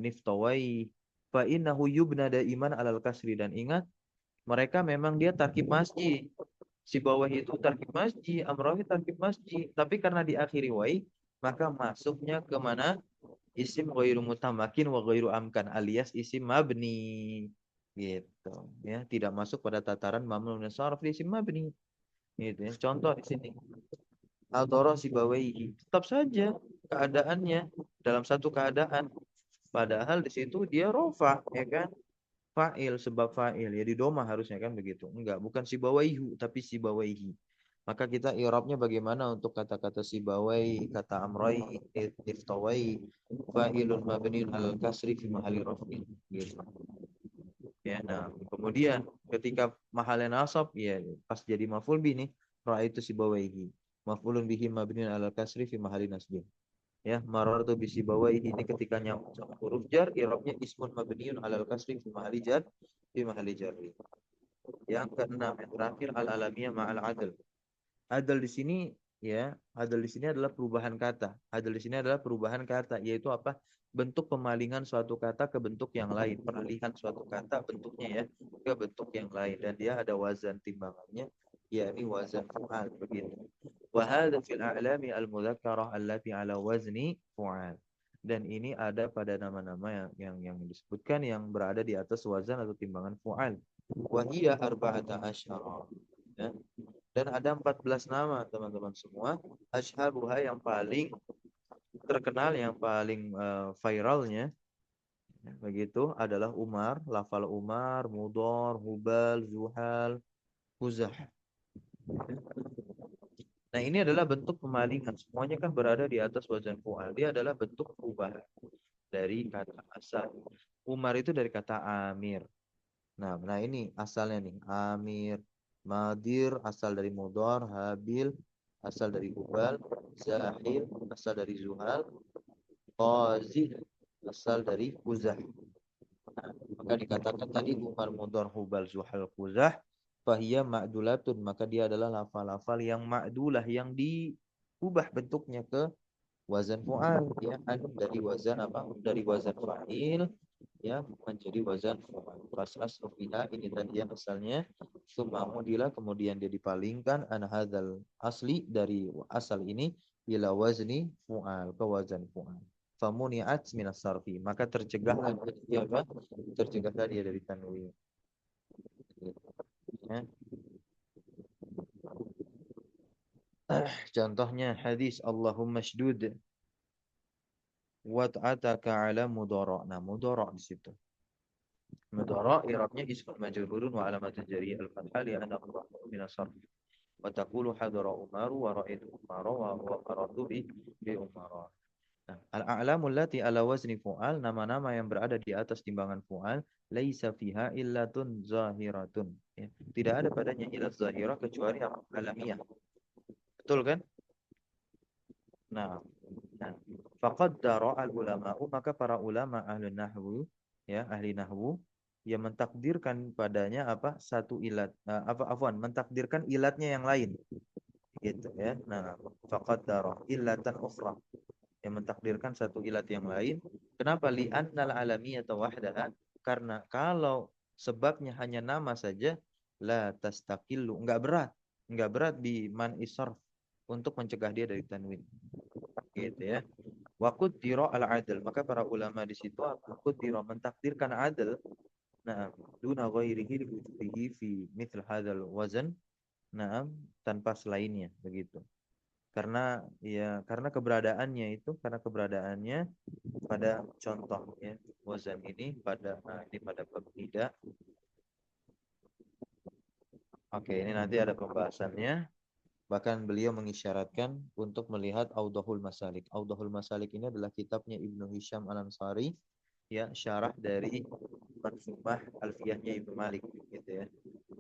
Niftawaihi. Fa innahu yubna daiman alal kasri, dan ingat, mereka memang dia tarkib masjid. Sibawaihi itu tarkib masjid, Amrawi tarkib masjid, tapi karena diakhiri waih, maka masuknya ke mana? Isim ghairu mutamakin wa ghairu amkan, alias isim mabni, gitu ya, tidak masuk pada tataran mamnu min sarf di isim mabni, gitu ya. Contoh di sini Hadara Sibawaihi, tetap saja keadaannya dalam satu keadaan, padahal di situ dia rofa, ya kan, fa'il, sebab fa'il ya, di doma harusnya kan begitu. Enggak, bukan Sibawaihu tapi Sibawaihi. Maka kita i'rabnya bagaimana untuk kata-kata sibawai, kata amrai, iftawai, fa'ilun mabniun alal kasri fi mahalli raf'in gitu. Ya, nah, kemudian ketika mahalnya nasab ya pas jadi maf'ul bi nih, ra'aitu sibawaihi. Maf'ulun bihi mabniun alal kasri fi mahalli nasbin. Ya, marartu bi sibawaihi ini ketika nyambung sama huruf jar, i'rabnya ismun mabniun alal kasri fi mahalli jar fi mahalli jarri. Yang keenam, yang terakhir al-alamiyah ma'al adl. Adl di sini ya, adl di sini adalah perubahan kata. Adl di sini adalah perubahan kata, yaitu apa? Bentuk pemalingan suatu kata ke bentuk yang lain, peralihan suatu kata bentuknya ya ke bentuk yang lain dan dia ada wazan timbangannya, yakni wazan fu'al begitu. Wa hadza fil a'lami al-mudzakkarah allati 'ala wazni fu'al. Dan ini ada pada nama-nama yang disebutkan yang berada di atas wazan atau timbangan fu'al. Wa hiya arba'ata asyara. Ya. Dan ada 14 nama teman-teman semua. Asyharuha yang paling terkenal, yang paling viralnya begitu adalah Umar, lafal Umar, Mudor, Hubal, Zuhal, Huzah. Nah, ini adalah bentuk pemalingan. Semuanya kan berada di atas wazan fu'al. Dia adalah bentuk perubahan dari kata asal. Umar itu dari kata Amir. Nah ini asalnya nih. Amir, Madir asal dari Mudor, Habil asal dari Hubal, Zahil asal dari Zuhal, Qazi asal dari Huzah. Nah, maka dikatakan tadi Umar, Mudor, Hubal, Zuhal, Huzah, fahiyya ma'dulatun, maka dia adalah lafal-lafal yang ma'dulah, yang diubah bentuknya ke wazan fu'al ya, dari wazan apa? Dari wazan fa'il ya menjadi wazan fu'al. Fasas fiha ini tadi yang asalnya summa mudila, kemudian dia dipalingkan an hadzal asli, dari asal ini ila wazni fu'al, ke wazan fu'al. Famuni'at minas sarfi, maka tercegahlah dia apa? Tercegahlah dia dari tanwin. Ya. Contohnya hadis Allahumma shdud wat'ataka ala mudara. Nah, mudara di situ. Mudara i'rabnya ismun majrurun wa alamatun jariyah al-fathah li'annahu maf'ul min as-sarf. Wa taqulu hadara Umaru wa ra'aitu Umara wa qaratu bi Umara. Nah, al-a'lamu allati ala wazni fu'al, nama-nama yang berada di atas timbangan fu'al, laisa fiha illatun zahiratun. Ya. Tidak ada padanya ilat zahirah kecuali alamiah. Betul kan? Nah, nah. Faqaddara al-ulama'u, maka para ulama ahli nahwu ya, ahli nahwu yang mentakdirkan padanya apa? Satu ilat, apa afwan, mentakdirkan ilatnya yang lain gitu ya. Nah, faqaddara illatan ukhra, yang mentakdirkan satu ilat yang lain. Kenapa? Li'annal alamiyata wahdaha, karena kalau sebabnya hanya nama saja, la tastaqillu, enggak berat bi man isarf, untuk mencegah dia dari tanwin gitu ya. Wa qaddira al-adl, maka para ulama di situ qaddira mentakdirkan adl, nah duna ghairihi li fi mithl hadzal wazn, nah tanpa selainnya begitu. Karena keberadaannya pada contoh ya wazan ini pada ini pada bab tidak. Oke, ini nanti ada pembahasannya. Bahkan beliau mengisyaratkan untuk melihat Audahul Masalik. Audahul Masalik ini adalah kitabnya Ibnu Hisham Al-Ansari, ya, syarah dari Manzumah Alfiyahnya Ibnu Malik gitu ya.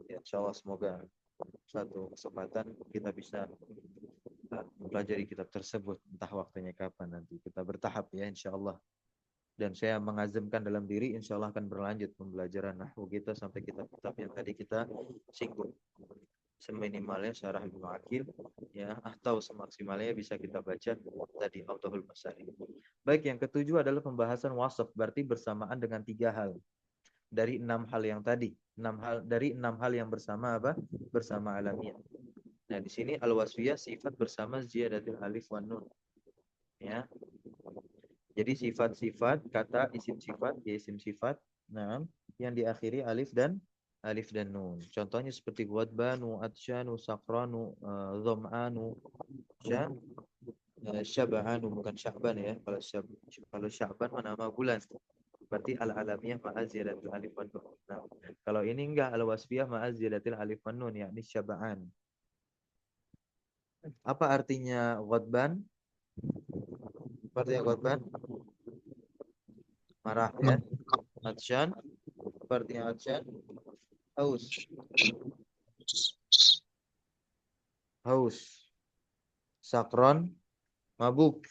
Ya, insyaallah semoga suatu kesempatan kita bisa mempelajari kitab tersebut, entah waktunya kapan, nanti kita bertahap ya insyaallah. Dan saya mengazamkan dalam diri insyaallah akan berlanjut pembelajaran nahwu kita sampai kitab-kitab yang tadi kita singgung. Seminimalnya syarah Ibnu Aqil ya, atau semaksimalnya bisa kita baca tadi Audahul Masalik. Baik, yang ketujuh adalah pembahasan wasaf, berarti bersamaan dengan 3 hal dari 6 hal yang tadi. 6 hal yang bersama apa? Bersama alamiah. Nah, di sini al-wasfiyah sifat bersama ziyadatul alif wan nun. Ya. Jadi sifat-sifat kata isim sifat, ya isim sifat, nah, yang diakhiri alif dan nun. Contohnya seperti wadbanu, atsyanu, sakranu, dham'anu, syab'anu, bukan sya'ban ya. Kalau sya'ban mana nama bulan. Berarti al-alamiyah ma'a ziyadatul alif wan nun. Nah, kalau ini enggak, al-wasfiyah ma'a ziyadatul alif wan nun, yakni syab'an. Apa artinya ghadban? Apa artinya ghadban? Marah ya. Atsyan. Apa artinya atsyan? Haus. Haus. Sakron. Mabuk.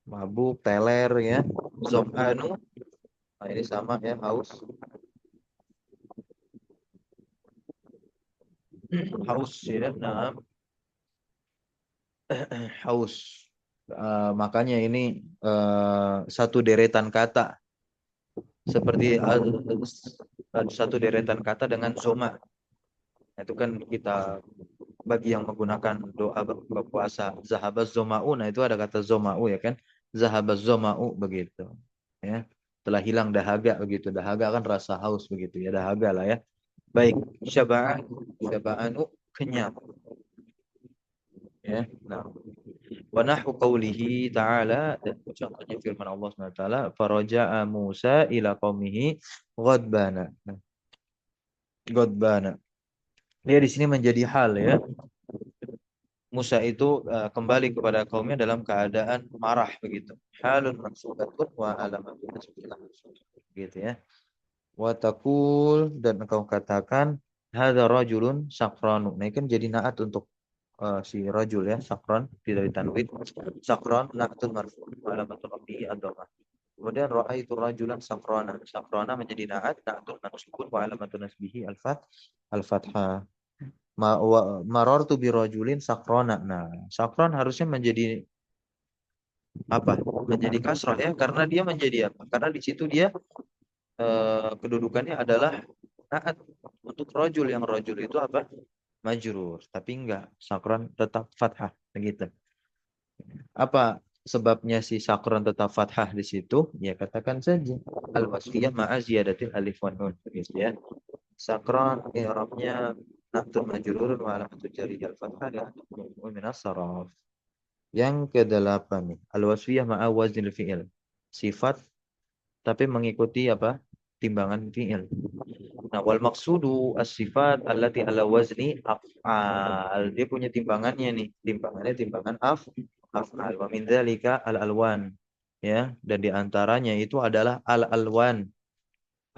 Mabuk, teler ya. Zom'anu. Nah, ini sama ya, haus. Haus ya. Nah, haus. Makanya ini satu deretan kata seperti satu deretan kata dengan zoma. Itu kan kita bagi yang menggunakan doa berpuasa zahabaz zoma'u, nah itu ada kata zoma'u ya kan, zahabaz zoma'u begitu ya, telah hilang dahaga begitu. Dahaga kan rasa haus begitu ya, dahaga lah ya. Baik, syaba'an, syaba'anu kenyang ya. Nah, wa nahu qawlihi ta'ala, dan contohnya firman Allah Subhanahu wa taala, faraja'a Musa ila qaumihi ghadbana. Nah, ghadbana. Dia di sini menjadi hal ya. Musa itu kembali kepada kaumnya dalam keadaan marah begitu. Halun mansubatun wa alamatun nasbilah. Gitu ya. Wa taqul, dan engkau katakan hadza rajulun sakranu. Nah, ini kan jadi naat untuk si rajul ya, sakran tidak ditanwin. Sakran na'tun marfu' wa alamatun rafi'i ad-dhammah. Kemudian ra'aitu rajulan sakrana. Sakrana menjadi naat, na'tun mansubun wa alamatun nasbihi al-fathah. Marartu birajulin sakrona. Nah, sakron harusnya menjadi apa? Menjadi kasrah ya, karena dia menjadi apa? Karena di situ dia kedudukannya adalah naat untuk rajul, yang rajul itu apa? Majrur. Tapi enggak, sakron tetap fathah begitu. Apa sebabnya si sakron tetap fathah di situ? Ya katakan saja al-wasfiyah ma'a ziyadatil alif wa nun begitu ya. Sakron i'rabnya na'tun majrurun wa alamatul jarri al-fathah dan min as-saraf. Yang kedelapan nih, al-wasfiyah ma'a waznil fi'il. Sifat tapi mengikuti apa? Timbangan fi'il. Nah, wal maksudu as-sifat allati ala wazni af'al. Dia punya timbangannya nih. Timbangannya timbangan af'al. Wa min dzalika al-alwan. Ya, dan di antaranya itu adalah al-alwan.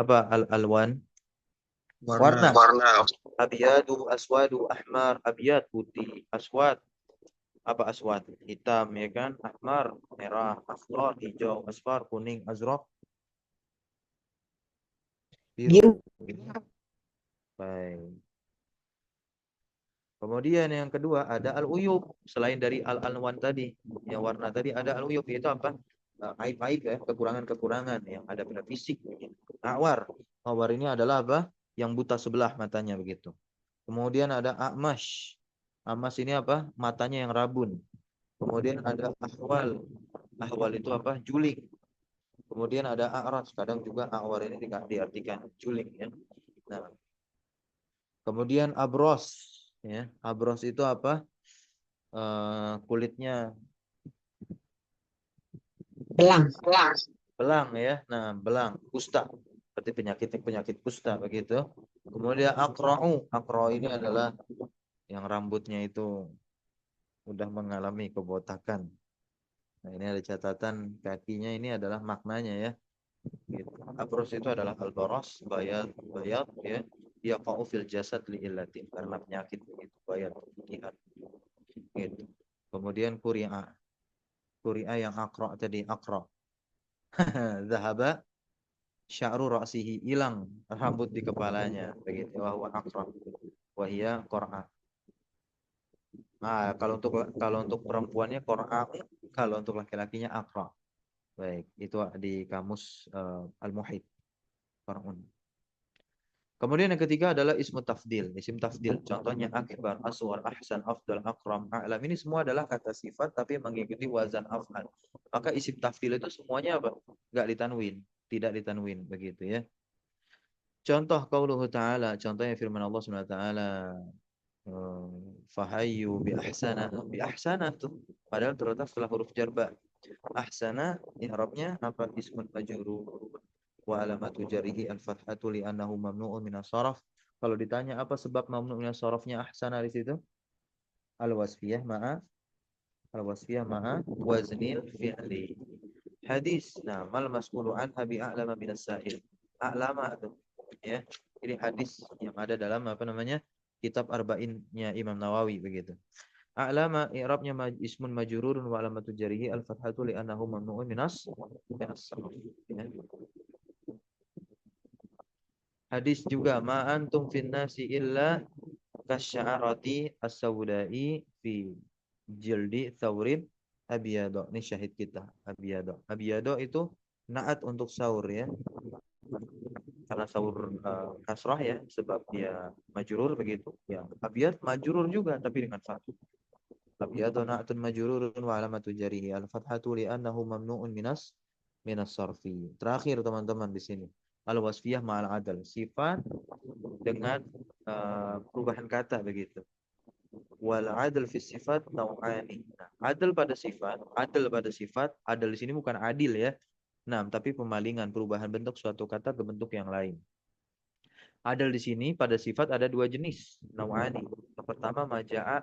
Apa al-alwan? Warna. Warna. Abyadu, aswadu, ahmar. Abyad putih, aswad apa aswad? Hitam ya kan? Ahmar merah, asfar hijau, asfar kuning, azraq biru. Biru. Baik. Kemudian yang kedua ada al-uyub, selain dari al-alwan tadi. Yang warna tadi ada al-uyub, yaitu apa? Aib-aib ya, kekurangan-kekurangan yang ada pada fisik. Awar. Awar ini adalah apa? Yang buta sebelah matanya begitu. Kemudian ada a'mash. Amas ini apa? Matanya yang rabun. Kemudian ada ahwal. Ahwal itu apa? Juling. Kemudian ada a'raj, kadang juga a'war ini diartikan juling ya. Nah, kemudian abros ya. Abros itu apa? Kulitnya Belang. belang ya. Nah, belang, kusta. Seperti penyakit kusta begitu. Kemudian akra'u. Akra'u ini adalah yang rambutnya itu udah mengalami kebotakan. Nah, ini ada catatan kakinya, ini adalah maknanya ya. Gitu. Abros itu adalah albaros, bayat, bayat ya. Dia fil jasad li illatin, karena penyakit begitu bayat lihat. Gitu. Kemudian kuri'a. Kuri'a yang akra tadi akra. Zahaba sya'ru ra'sihi, hilang rambut di kepalanya begitu. Wa huwa akra. Wa hiya qur'a. Nah, kalau untuk perempuannya qur'a, kalau untuk laki-lakinya akra. Baik, itu di kamus Al-Muhit. Qur'un. Kemudian yang ketiga adalah ismu tafdil, isim tafdil. Contohnya akbar, aswar, ahsan, afdal, akram, a'lam. Ini semua adalah kata sifat tapi mengikuti wazan af'al. Maka isim tafdil itu semuanya apa? Enggak ditanwin, tidak ditanwin begitu ya. Contoh qauluhu ta'ala, contohnya firman Allah Subhanahu wa taala, fahayyu bi ahsana tuh. Padahal terletak setelah huruf jar ba. Ahsana i'rabnya apa? Ismun majrur wa alamatu jarihi al-fathatu li'annahu mamnu'un minas saraf. Kalau ditanya apa sebab mamnu' minas sarafnya ahsana di situ? al-wasfiyah ma'a waznil fi'li. Hadis. Nah, mal mas'ulu anha bi a'lama minas sa'il. A'lama itu ya. Ini hadis yang ada dalam apa namanya? Kitab Arba'innya Imam Nawawi begitu. A'lama i'rabnya ismun majrurun wa alamatu jarihi al-fathatu li'annahu mamnu'un minas sarf. Ya. Hadis juga ma antum fin nasi illa kasya'arati as-sawda'i fi jildi thawrin abiyado. Ini syahid kita, abiyado. Abiyado itu naat untuk saur ya. Karena saur kasrah ya, sebab dia majrur begitu. Ya, abiyad majrur juga tapi dengan fathah. Abiyado na'atun majrurun wa alamatu jarihi al-fathatu li'annahu mamnu'un minas sarfi. Terakhir teman-teman di sini. Al-wasfiyah ma'al adal. Sifat dengan perubahan kata begitu. Wal adl fi sifat nau'ani. Nah, adal di sini bukan adil ya. Nah, tapi pemalingan perubahan bentuk suatu kata ke bentuk yang lain. Adal di sini pada sifat ada dua jenis, nau'ani. Yang pertama maja'a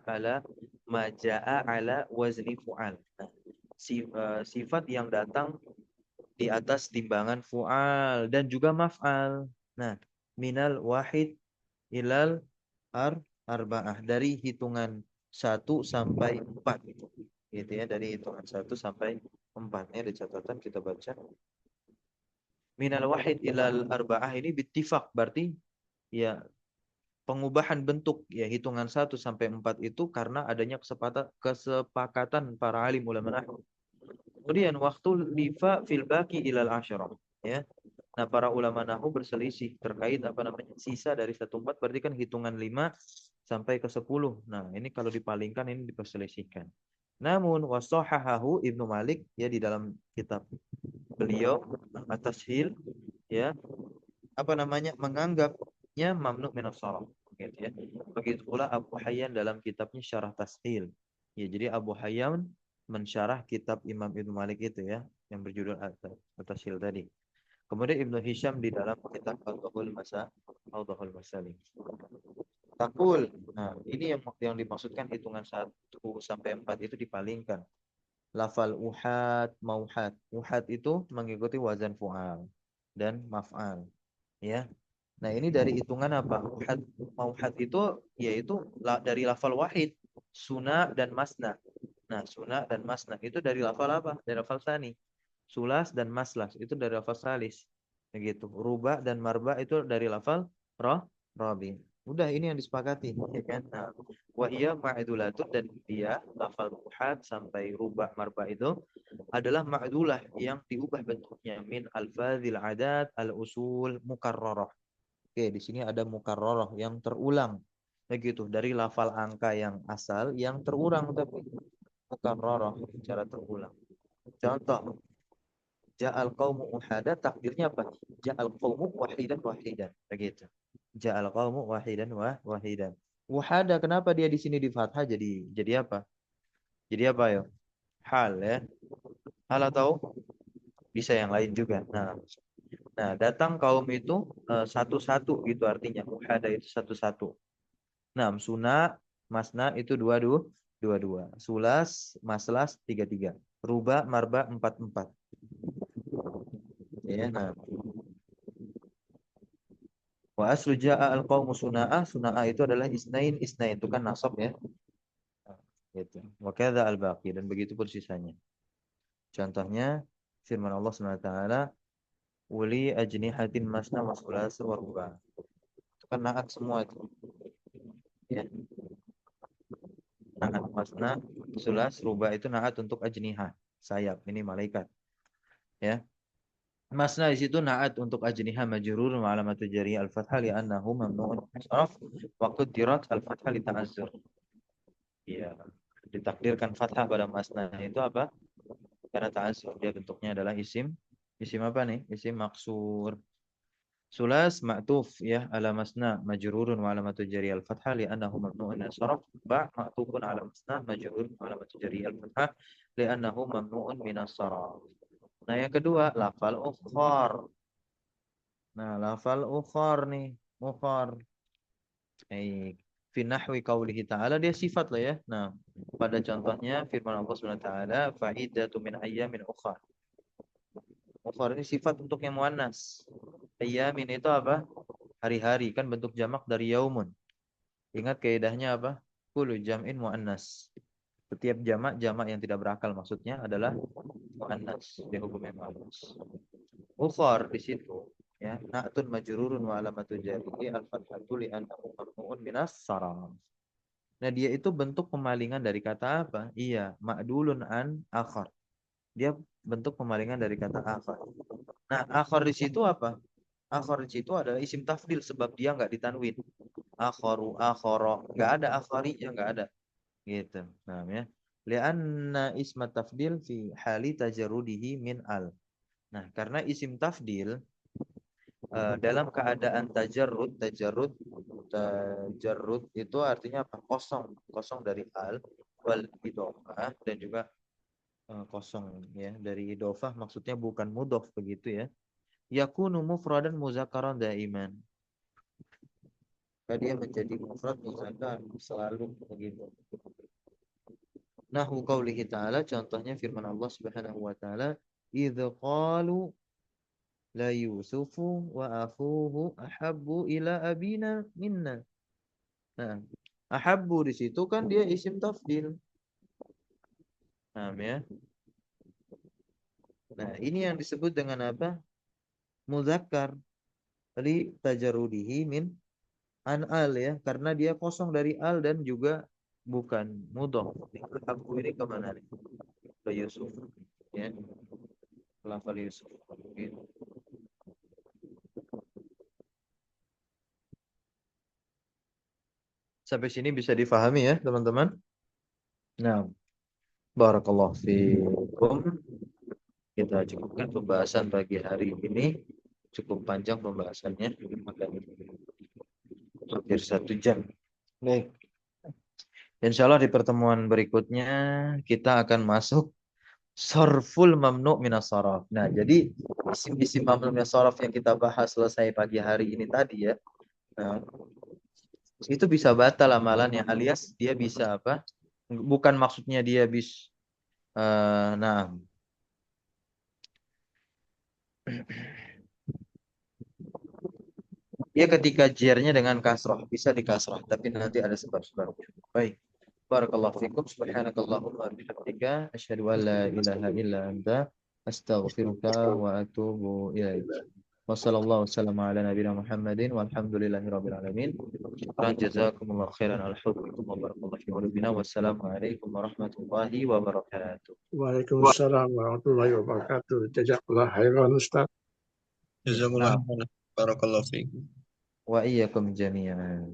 ala wazni fu'al. Nah, sifat yang datang di atas timbangan fu'al dan juga maf'al. Nah, minal wahid ilal arba'ah, dari hitungan 1 sampai 4 gitu ya, dari hitungan 1 sampai 4. Ini ada catatan, kita baca. Minal wahid ilal arba'ah ini bittifaq, berarti ya pengubahan bentuk ya hitungan 1 sampai 4 itu karena adanya kesepakatan para alim ulama nahwu. Kemudian waktu lifa fil baqi ilal asyarah ya. Nah, para ulama nahwu berselisih terkait apa namanya sisa dari 1/4, berarti kan hitungan 5 sampai ke 10. Nah, ini kalau dipalingkan ini diperselisihkan. Namun wasahahahu Ibnu Malik ya di dalam kitab beliau At-Tashil ya, apa namanya menganggapnya mamnu minas sharaf gitu ya. Begitu pula Abu Hayyan dalam kitabnya Syarah Tashil. Ya, jadi Abu Hayyan mensyarah kitab Imam Ibnu Malik itu ya yang berjudul At-Tashil tadi. Kemudian Ibnu Hisham di dalam kitab Al-Dhahul Masalik. Takul. Nah, ini yang dimaksudkan hitungan 1 sampai 4 itu dipalingkan. Lafal uhad, mauhad. Uhad itu mengikuti wazan fu'al dan maf'al. Ya. Nah, ini dari hitungan apa? Uhad, mauhad itu yaitu dari lafal wahid, suna dan masna. Nah, suna dan masna itu dari lafal apa? Dari lafal sani. Sulas dan maslas itu dari lafal salis. Begitu. Ruba dan marba itu dari lafal rabi. Udah, ini yang disepakati, ya kan? Nah, wa iya ma'dulatun, dan dia lafal muhad sampai ruba marba itu adalah ma'dulah yang diubah bentuknya min alfadzil adat al-usul mukarrarah. Oke, di sini ada mukarrarah yang terulang. Begitu, dari lafal angka yang asal yang terulang tapi mukarrarah secara terulang. Contoh, ja'al qaumu uhada, takdirnya apa? Ja'al qaumu wahidan wahidan. Begitu. Ja'al qaumu wahidan. Uhada, kenapa dia di sini di fathah jadi apa? Jadi apa ya? Hal ya. Hal atau bisa yang lain juga. Nah, datang kaum itu satu-satu gitu artinya. Uhada itu satu-satu. Nah, suna, masna itu dua-dua. Sulas, maslas tiga-tiga. Ruba, marba empat-empat. Ya, nah. Wa aslu ja'a al-qawmu suna'ah. Suna'ah itu adalah isnain. Isnain itu kan nasab ya. Gitu. Wa kadza al-baqi, dan begitu pun sisanya. Contohnya firman Allah Subhanahu wa taala, "Uli ajnihatin masna wa thulatsa wa ruba." Itu kan naat semua itu. Ya. Naat masna, sulas, ruba itu naat untuk ajnihah, sayap. Ini malaikat. Ya. Masna di situ naat untuk ajniha majrur wa alamatu jari al-fathah li'annahu mamnu'un sarf wa qaddirat al-fathah li ta'azzur. Iya, ditakdirkan fathah pada masna itu apa? Karena ta'azzur, dia bentuknya adalah isim apa nih? Isim maksur. Sulas ma'tuf ya ala masna majrurun wa alamatu jari al-fathah li'annahu mamnu'un sarf. Ba ma'tufun ala masna majrurun wa alamatu jari al-fathah li'annahu mamnu'un min as-sarf. Nah, yang kedua lafal ukhar. Nah, lafal ukhar nih, ukhar. Baik. fi nahwi qaulihi ta'ala, dia sifat lah ya. Nah, pada contohnya firman Allah Subhanahu wa taala, fa'idatu min ayyamin ukhra. Ukhra ini sifat untuk yang muannas. Ayyamin itu apa? Hari-hari, kan bentuk jamak dari yaumun. Ingat kaidahnya apa? Kullu jam'in muannas. Setiap jamak yang tidak berakal maksudnya adalah muannas, dia hukumnya muannas. Ukhar di situ ya, na'tun majrurun wa alamatu jarrihi al-fathatu li'annahu marfu'un minas saraf. Nah, dia itu bentuk pemalingan dari kata apa? Iya, ma'dulun an akhar. Dia bentuk pemalingan dari kata akhar. Nah, akhar di situ apa? Akhar di situ adalah isim tafdil sebab dia nggak ditanwin. Akharu, akhara, nggak ada akharinya, nggak ada. Gitu. Nah, ya. Lianna isma tafdil fi hali tajarrudihi min al. Nah, karena isim tafdil dalam keadaan tajarrud itu artinya apa? Kosong dari al wal idhofah, dan juga kosong ya dari idhofah, maksudnya bukan mudhof begitu ya. Yakunu mufradan muzakkaran daiman. Maka dia menjadi mufrad muzakkar selalu begitu. Nahwu qaulihi ta'ala, contohnya firman Allah Subhanahu wa taala, idz qalu la yusufu wa akhuhu ahabbu ila abina minna. Nah, ahabbu di situ kan dia isim tafdil. Nah, ya. Nah, ini yang disebut dengan apa? Muzakkar. Tadi tajarudihi min an al ya, karena dia kosong dari al dan juga bukan mudhof. Ahabbu ini kemana nih? Ke Yusuf. Ya, lafal Yusuf. Gitu. Sampai sini bisa difahami ya, teman-teman? Nah, barakallahu fiikum. Kita cukupkan pembahasan pagi hari ini. Cukup panjang pembahasannya, hampir 1 jam. Baik. Insya Allah di pertemuan berikutnya kita akan masuk sorful mamnu minas sorof. Nah, jadi isim-isim mamnu minas sorof yang kita bahas selesai pagi hari ini tadi ya. Nah, itu bisa batal amalannya, alias dia bisa apa? Bukan maksudnya dia bisa. Nah, dia ketika jernya dengan kasroh bisa dikasroh, tapi nanti ada sebab-sebab. Baik. Barakallahu fikum, subhanakallahumma wa bihamdika, asyhadu an la ilaha illa anta, astaghfiruka wa atubu ilaik. Wa sallallahu wasallam ala nabiyina Muhammadin walhamdulillahi rabbil alamin. Syukran jazakumullahu khairan ala hubbikum wa barakallahu fi qulubina. Wassalamualaikum warahmatullahi wabarakatuh. Waalaikumsalam warahmatullahi wabarakatuh. Jazakallah khairan Ustaz. Jazakumullah khairan. Barakallahu fiikum. Wa iyyakum jami'an.